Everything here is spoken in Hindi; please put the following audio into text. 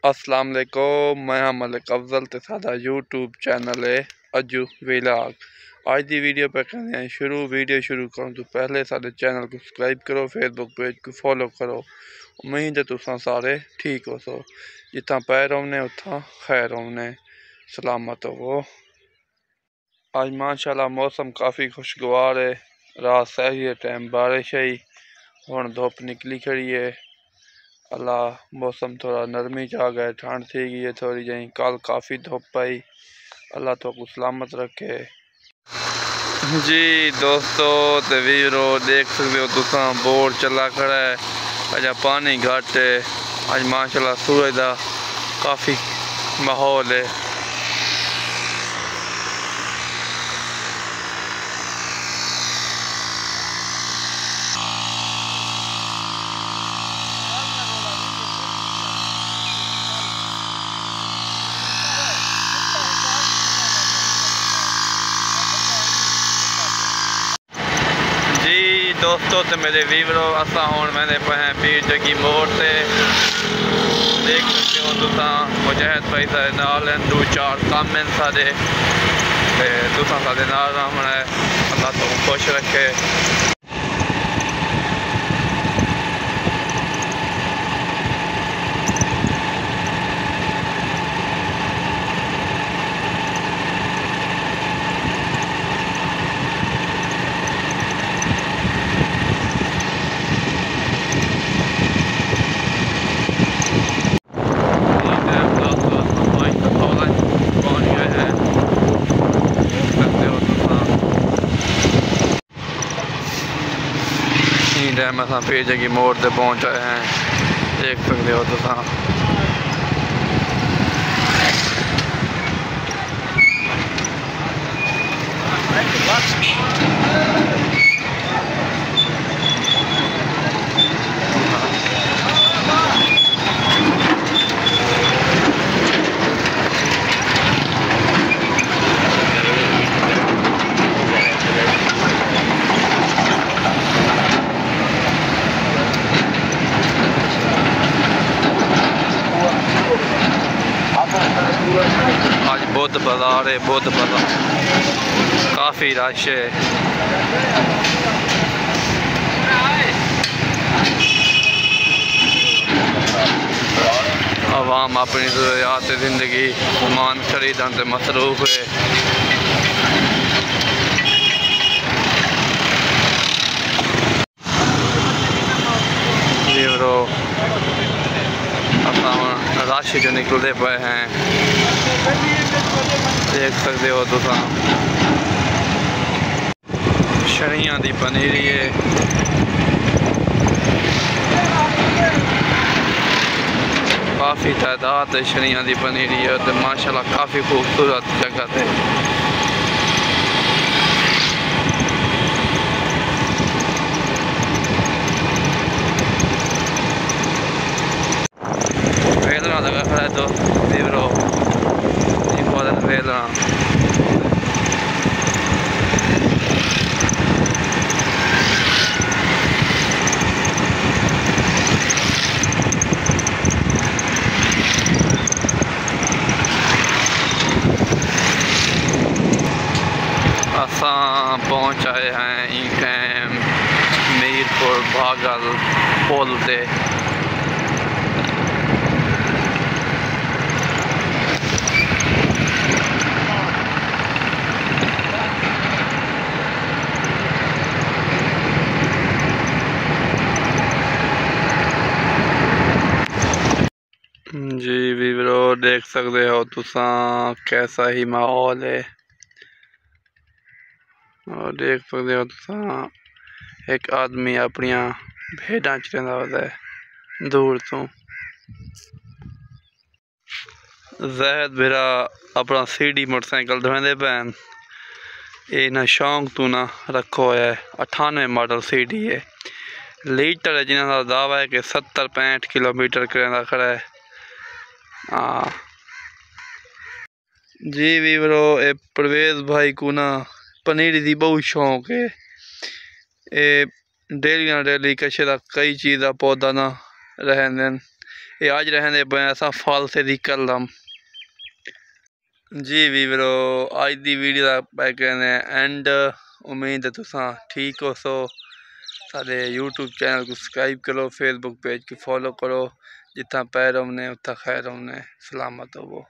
अस्सलाम वालेकुम, मैं हाँ मलिक अफजल ते सादा यूट्यूब चैनल है अजू विलाग। आज की वीडियो पर करने हैं शुरू। वीडियो शुरू करूँ तो पहले साडे चैनल को सब्सक्राइब करो, फेसबुक पेज को फॉलो करो। उम्मीद है तुसां सारे ठीक हो सो, जितना पैर होने उतना खैर होने, सलामत हो। आज माशाल्लाह मौसम काफ़ी खुशगवार है। रात सही है टाइम बारिश है, हुण धुप निकली खड़ी है। अल्लाह मौसम थोड़ा नरमी च आ गए, ठंड थी गई है थोड़ी जी। कल काफ़ी धुप आई। अल्लाह तो को सलामत रखे जी। दोस्तों ते वीरो देख सकते हो तुसा बोर चला खड़ा है, अजा पानी घट है। अज माशाल्लाह सूरज का काफ़ी माहौल है। दोस्तों ते मेरे वीवरो असा हूँ मैंने पे हैं पीर जगी मोड़ से। देख सकते हो तुसा मुजाहिद भाई सारे नाल हैं, दो चार कम हैं सारे तुसा सारे नाल रहना है। अल्लाह तुम खुश रखे। टाइम असा पीर जगी मोड़ से पहुँच आए हैं, देख सकते हो तुसा। आज बुध बाजार है, बुध बाजार काफ़ी रश है। आवाम अपनी ज़रूरियात ज़िंदगी सामान खरीदने से मसरूफ़ है। रश जो निकलते पे हैं, देख सकते हो तुसा। शरियां दी पनीरी है, काफ़ी तादाद है शरियां दी पनीरी है तो माशाल्लाह काफ़ी खूबसूरत जगह है। वेलना लगा खड़ा है तो वीरो वेलना। असा पहुँच आए हैं ई टाइम मीरपुर भागल पुल से। जी वीरो देख सकते हो तुसा कैसा ही माहौल है, और देख सकते हो तुसा एक आदमी अपनिया भेड़ा चरंदा होता है दूर तो। जैद मेरा अपना सीडी मोटरसाइकिल धोंदे पैन, ये ना शौक तू ना रखो है। 98 मॉडल सीडी है, लीटर है जिन्होंने दावा है कि 70-65 किलोमीटर करेंदा खड़ा है। जी वीरो ए परवेज भाई को ना पनीर की बहुत शौक है। ये डेली ना डेली कशे का कई चीज़ का पौधा ना रहने ये आज रहने पे ऐसा फॉल से निकल रहा जी वीवरो आज दी वीडियो का पै कहने एंड उम्मीद है तुसा ठीक हो सो सारे यूट्यूब चैनल को सब्सक्राइब करो फेसबुक पेज को फॉलो करो जितना पैर हमने उतना खैर हमने सलामत हो वो।